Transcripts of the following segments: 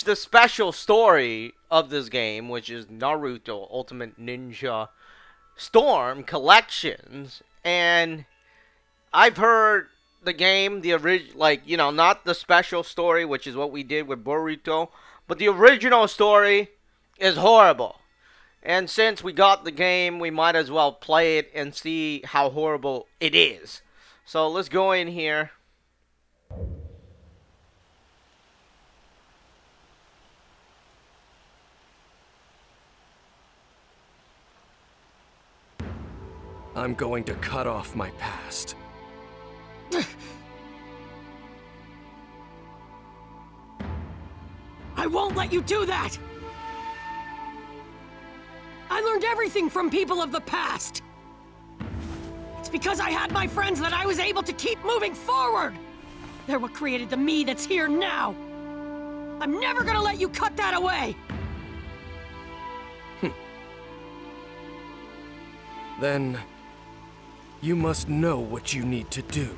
The special story of this game, which is Naruto Ultimate Ninja Storm Collections, and I've heard the game, the original, like, not the special story, which is what we did with Boruto, but the original story is horrible. And since we got the game, we might as well play it and see how horrible it is. So let's go in here. I'm going to cut off my past. I won't let you do that! I learned everything from people of the past! It's because I had my friends that I was able to keep moving forward! They're what created the me that's here now! I'm never gonna let you cut that away! Then, you must know what you need to do.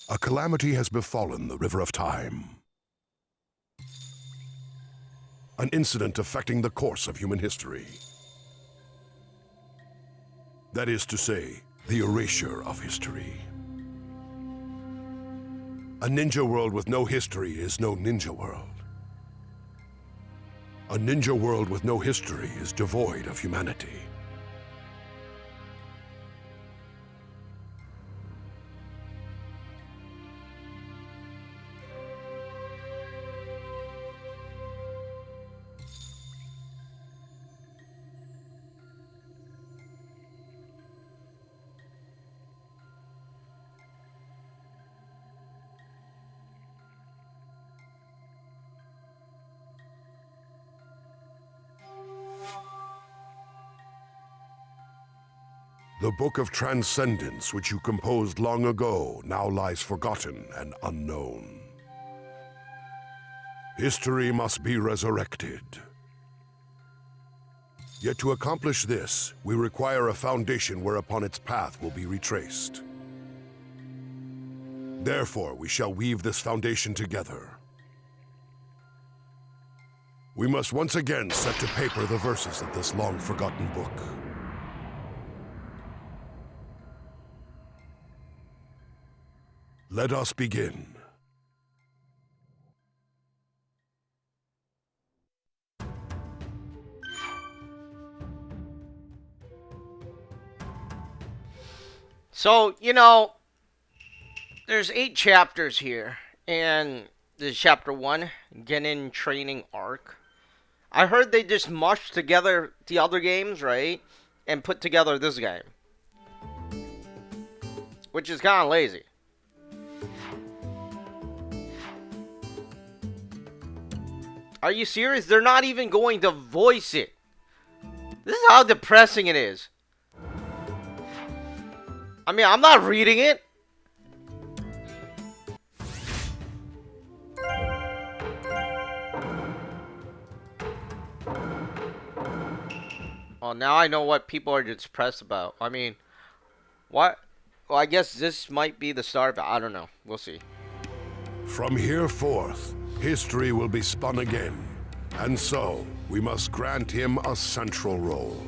A calamity has befallen the River of Time. An incident affecting the course of human history. That is to say, the erasure of history. A ninja world with no history is no ninja world. A ninja world with no history is devoid of humanity. The Book of Transcendence, which you composed long ago, now lies forgotten and unknown. History must be resurrected. Yet to accomplish this, we require a foundation whereupon its path will be retraced. Therefore, we shall weave this foundation together. We must once again set to paper the verses of this long-forgotten book. Let us begin. So, there's 8 chapters here, and this is chapter 1, Genin Training Arc. I heard they just mushed together the other games, right? And put together this game. Which is kind of lazy. Are you serious? They're not even going to voice it. This is how depressing it is. I mean, I'm not reading it. Oh, now I know what people are depressed about. I mean, what? Well, I guess this might be the start of it. I don't know. We'll see. From here forth, history will be spun again, and so we must grant him a central role.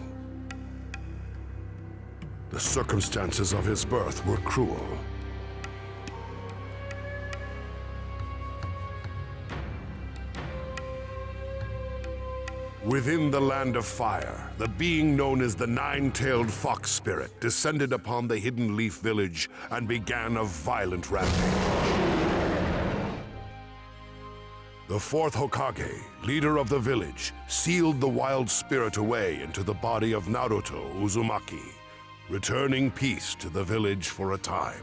The circumstances of his birth were cruel. Within the land of fire, the being known as the Nine-Tailed Fox Spirit descended upon the Hidden Leaf Village and began a violent rampage. The fourth Hokage, leader of the village, sealed the wild spirit away into the body of Naruto Uzumaki, returning peace to the village for a time.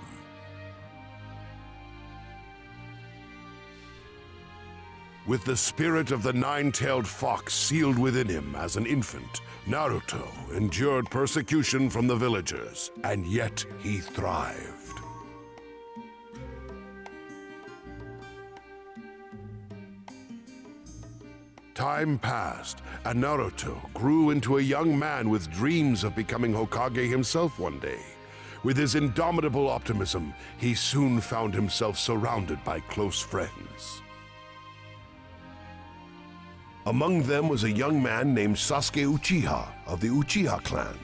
With the spirit of the nine-tailed fox sealed within him as an infant, Naruto endured persecution from the villagers, and yet he thrived. Time passed, and Naruto grew into a young man with dreams of becoming Hokage himself one day. With his indomitable optimism, he soon found himself surrounded by close friends. Among them was a young man named Sasuke Uchiha of the Uchiha clan,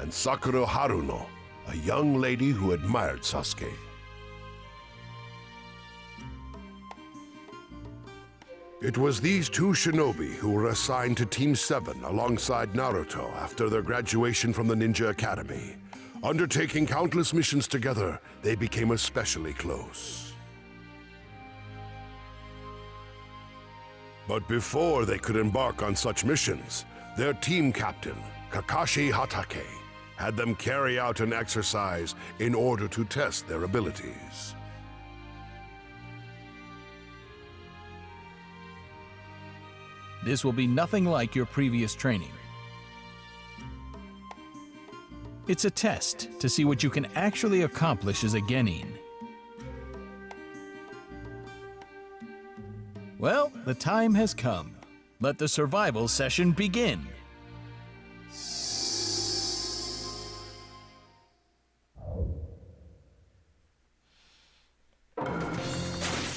and Sakura Haruno, a young lady who admired Sasuke. It was these two shinobi who were assigned to Team 7 alongside Naruto after their graduation from the Ninja Academy. Undertaking countless missions together, they became especially close. But before they could embark on such missions, their team captain, Kakashi Hatake, had them carry out an exercise in order to test their abilities. This will be nothing like your previous training. It's a test to see what you can actually accomplish as a genin. Well, the time has come. Let the survival session begin.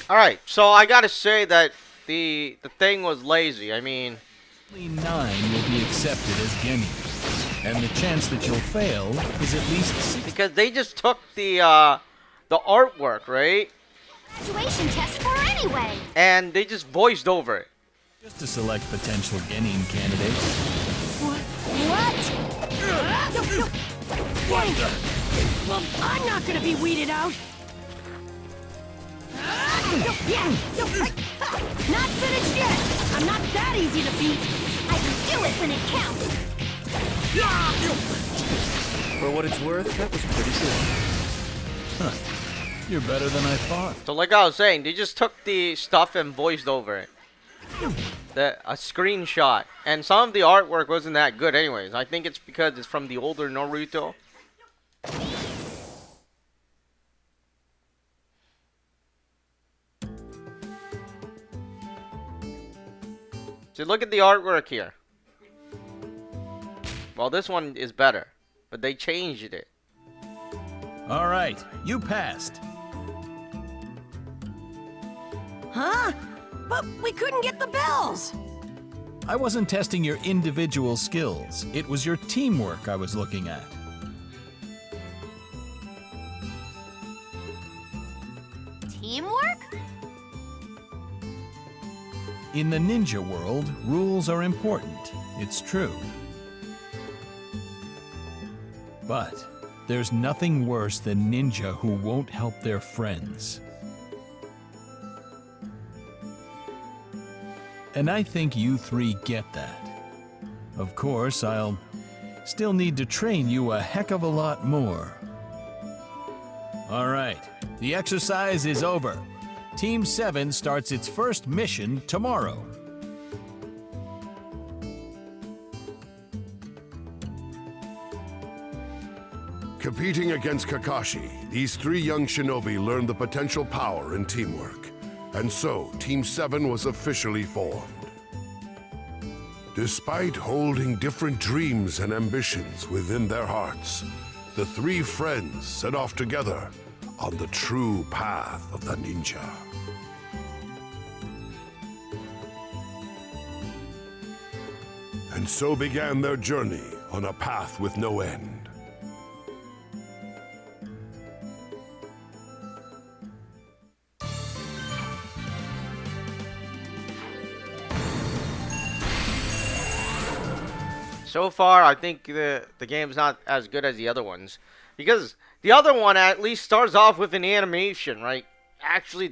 Alright, so I gotta say that the thing was lazy. I mean, Only 9 will be accepted as genin, and the chance that you'll fail is at least 6. because they just took the artwork, right? Graduation test for anyway. And they just voiced over it. Just to select potential genin candidates. What? Well, I'm not gonna be weeded out. Not finished yet. I'm not that easy to beat. I can do it when it counts. For what it's worth, that was pretty good. You're better than I thought. So like I was saying, they just took the stuff and voiced over it. A screenshot. And some of the artwork wasn't that good anyways. I think it's because it's from the older Naruto. So look at the artwork here. Well, this one is better, but they changed it. All right, you passed. Huh? But we couldn't get the bells. I wasn't testing your individual skills. It was your teamwork I was looking at. Teamwork? In the ninja world, rules are important. It's true. But there's nothing worse than ninja who won't help their friends. And I think you 3 get that. Of course, I'll still need to train you a heck of a lot more. All right, the exercise is over. Team 7 starts its first mission tomorrow. Competing against Kakashi, these 3 young shinobi learned the potential power in teamwork. And so, Team 7 was officially formed. Despite holding different dreams and ambitions within their hearts, the 3 friends set off together on the true path of the ninja. And so began their journey on a path with no end. So far, I think the game's not as good as the other ones. Because the other one at least starts off with an animation, right?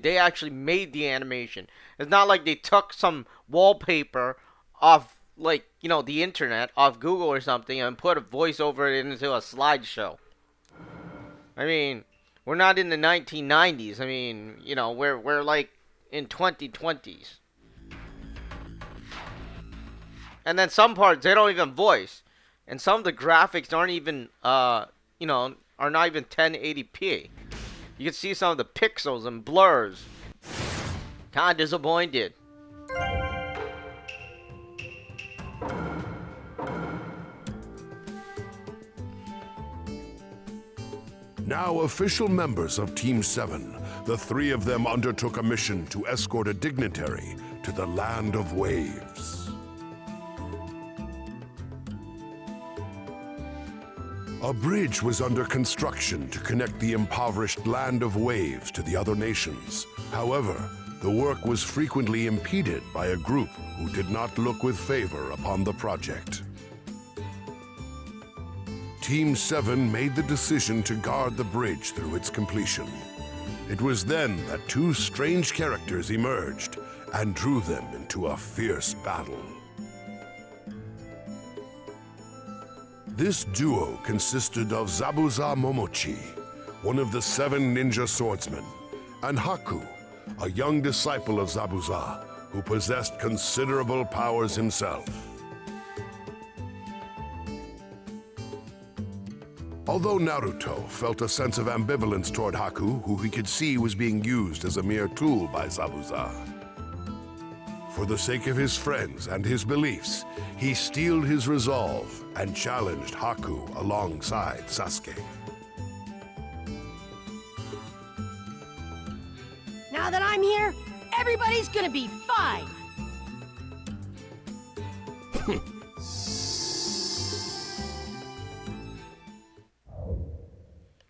They actually made the animation. It's not like they took some wallpaper off, like, you know, the internet, off Google or something, and put a voice over it into a slideshow. I mean, we're not in the 1990s. I mean, you know, we're like in 2020s. And then some parts they don't even voice, and some of the graphics aren't even are not even 1080p. You can see some of the pixels and blurs. Kind of disappointed. Now official members of Team 7, the three of them undertook a mission to escort a dignitary to the Land of Waves. A bridge was under construction to connect the impoverished Land of Waves to the other nations. However, the work was frequently impeded by a group who did not look with favor upon the project. Team 7 made the decision to guard the bridge through its completion. It was then that two strange characters emerged and drew them into a fierce battle. This duo consisted of Zabuza Momochi, one of the 7 ninja swordsmen, and Haku, a young disciple of Zabuza who possessed considerable powers himself. Although Naruto felt a sense of ambivalence toward Haku, who he could see was being used as a mere tool by Zabuza, for the sake of his friends and his beliefs, he steeled his resolve and challenged Haku alongside Sasuke. Now that I'm here, everybody's gonna be fine.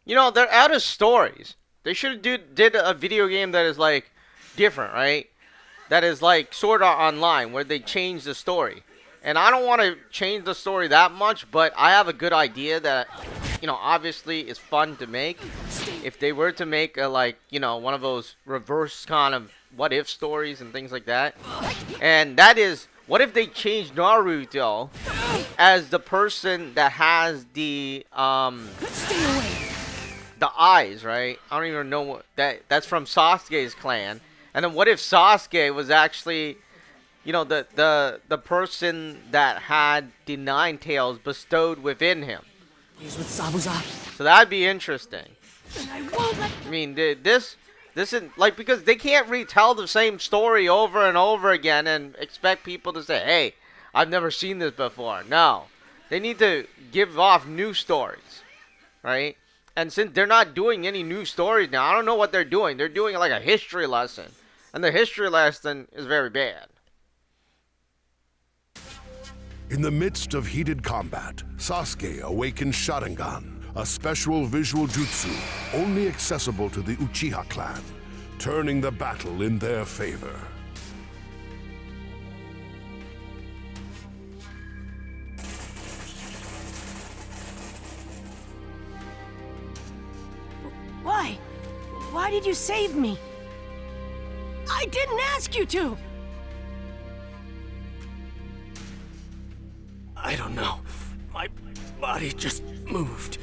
You know, they're out of stories. They should have did a video game that is like different, right? That is like Sword Art Online, where they change the story. And I don't want to change the story that much, but I have a good idea that, obviously is fun to make. If they were to make a, one of those reverse kind of what if stories and things like that. And that is, what if they change Naruto as the person that has the eyes, right? I don't even know what that's from Sasuke's clan. And then what if Sasuke was actually, the person that had the 9 tails bestowed within him? He's with Zabuza. So that'd be interesting. And I won't let... I mean, this is like, because they can't retell the same story over and over again and expect people to say, "Hey, I've never seen this before." No, they need to give off new stories, right? And since they're not doing any new stories now, I don't know what they're doing. They're doing like a history lesson. And the history lesson is very bad. In the midst of heated combat, Sasuke awakened Sharingan, a special visual jutsu only accessible to the Uchiha clan, turning the battle in their favor. Why? Why did you save me? I didn't ask you to! I don't know. My body just moved.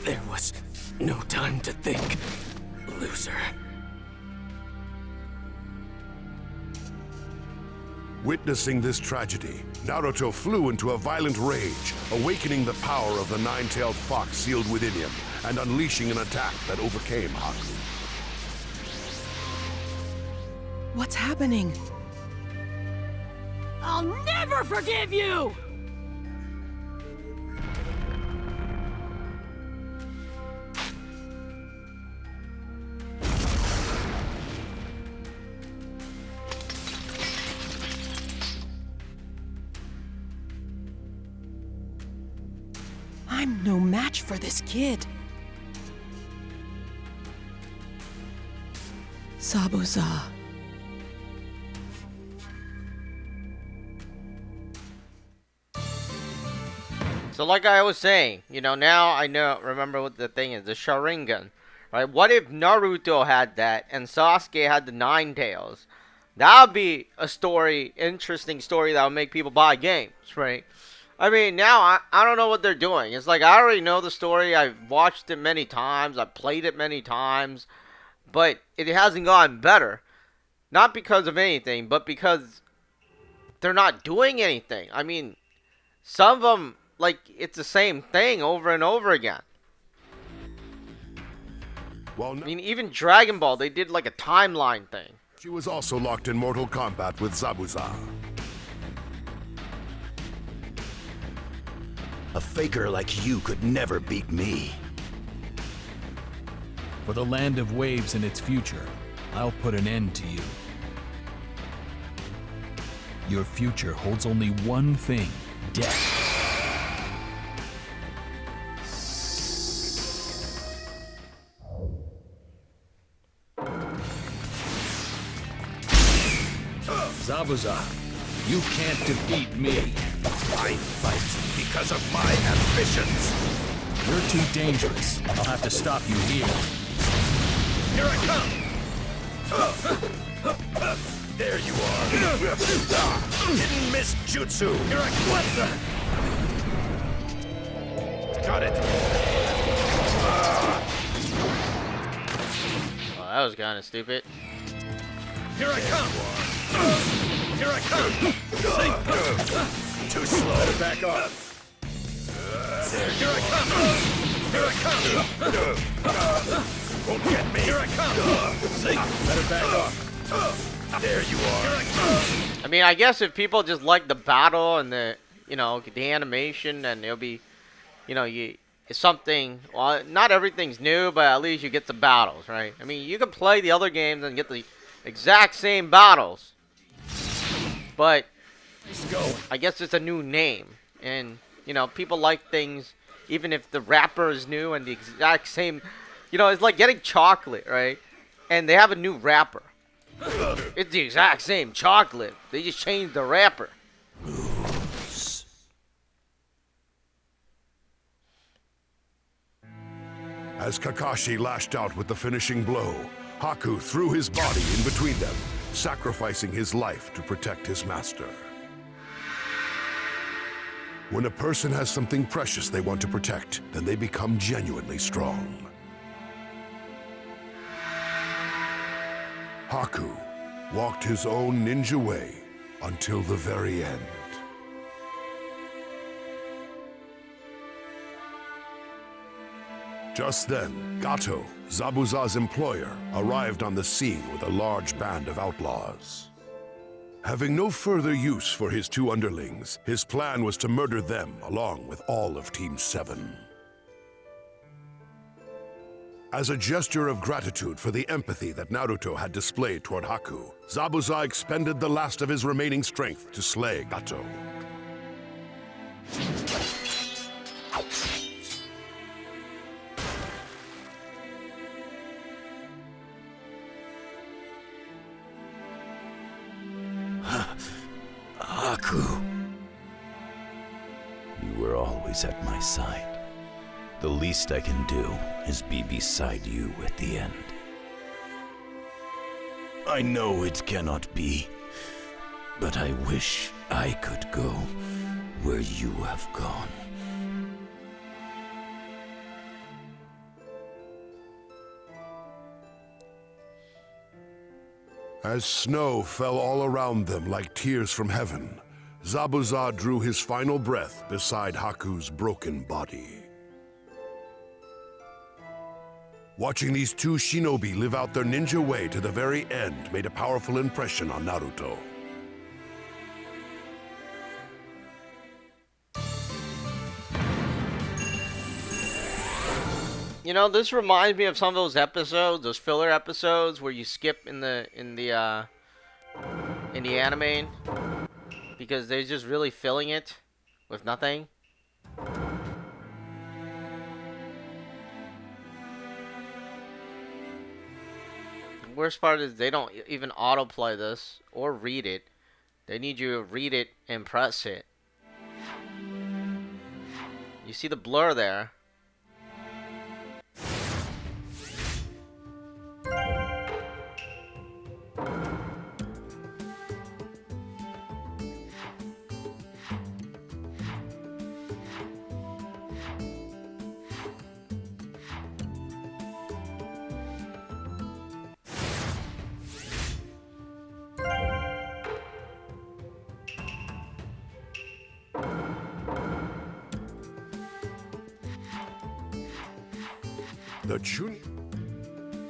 There was no time to think. Loser. Witnessing this tragedy, Naruto flew into a violent rage, awakening the power of the 9-tailed fox sealed within him and unleashing an attack that overcame Haku. What's happening? I'll never forgive you! I'm no match for this kid. Zabuza. So like I was saying, now I remember what the thing is, the Sharingan. Right? What if Naruto had that and Sasuke had the 9 tails? That would be a interesting story that would make people buy games, right? I mean, now I don't know what they're doing. It's like I already know the story. I've watched it many times. I've played it many times. But it hasn't gotten better. Not because of anything, but because they're not doing anything. I mean, some of them, like, it's the same thing over and over again. While I mean, even Dragon Ball, they did like a timeline thing. she was also locked in mortal combat with Zabuza. A faker like you could never beat me. For the land of waves and its future, I'll put an end to you. Your future holds only one thing: death. Zabuza, you can't defeat me. I fight because of my ambitions. You're too dangerous. I'll have to stop you here. Here I come! There you are! Didn't miss jutsu! Here I come! What the? Got it! Well, that was kind of stupid. Here I come! Here I come! Too slow! Better back off! There, here I come! Here I come! Won't get me! Here I come! Better back off! There you are! I mean, I guess if people just like the battle and the, you know, the animation, and it'll be, you know, it's something. Well, not everything's new, but at least you get the battles, right? I mean, you can play the other games and get the exact same battles, but I guess it's a new name, and you know, people like things even if the wrapper is new and the exact same. You know, it's like getting chocolate, right? And they have a new wrapper. It's the exact same chocolate. They just changed the wrapper. As Kakashi lashed out with the finishing blow, Haku threw his body in between them, sacrificing his life to protect his master. When a person has something precious they want to protect, then they become genuinely strong. Haku walked his own ninja way until the very end. Just then, Gato, Zabuza's employer, arrived on the scene with a large band of outlaws. Having no further use for his two underlings, his plan was to murder them along with all of Team 7. As a gesture of gratitude for the empathy that Naruto had displayed toward Haku, Zabuza expended the last of his remaining strength to slay Gato. Haku. You were always at my side. The least I can do is be beside you at the end. I know it cannot be, but I wish I could go where you have gone. As snow fell all around them like tears from heaven, Zabuza drew his final breath beside Haku's broken body. Watching these two shinobi live out their ninja way to the very end made a powerful impression on Naruto. You know, this reminds me of some of those episodes, those filler episodes where you skip in the anime because they're just really filling it with nothing. The worst part is they don't even autoplay this or read it. They need you to read it and press it. You see the blur there. The Chun.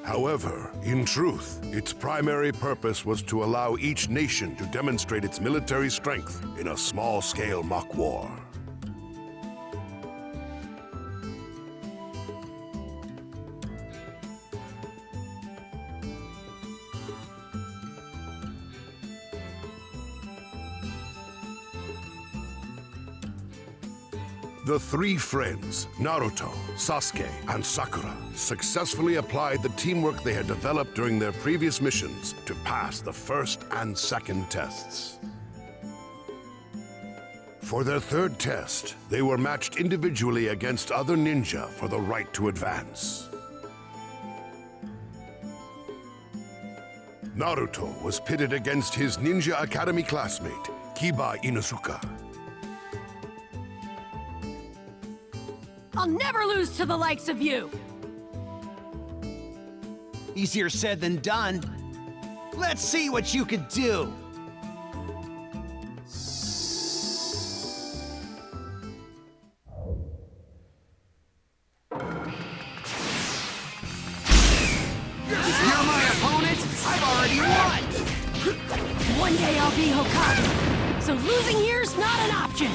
However, in truth, its primary purpose was to allow each nation to demonstrate its military strength in a small-scale mock war. The three friends, Naruto, Sasuke, and Sakura, successfully applied the teamwork they had developed during their previous missions to pass the first and second tests. For their third test, they were matched individually against other ninja for the right to advance. Naruto was pitted against his Ninja Academy classmate, Kiba Inuzuka. I'll never lose to the likes of you! Easier said than done. Let's see what you could do. If you're my opponent, I've already won! One day I'll be Hokage, so losing here's not an option!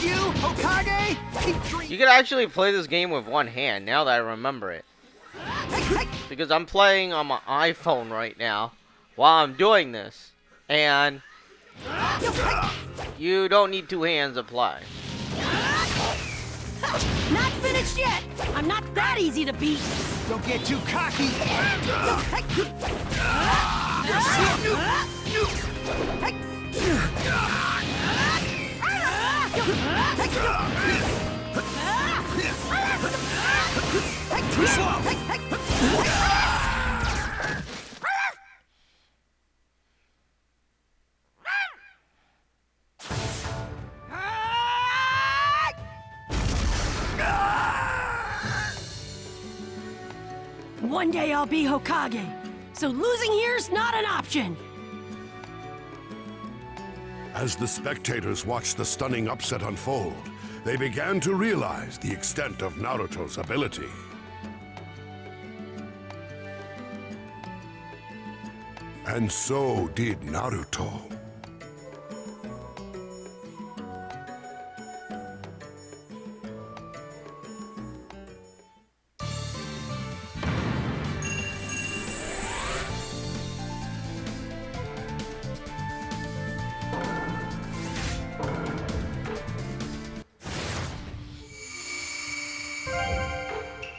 You, Hokage? Keep dreaming. You can actually play this game with one hand, now that I remember it. Because I'm playing on my iPhone right now while I'm doing this. And you don't need two hands to play. Not finished yet! I'm not that easy to beat! Don't get too cocky. Too slow. One day I'll be Hokage, so losing here's not an option! As the spectators watched the stunning upset unfold, they began to realize the extent of Naruto's ability. And so did Naruto.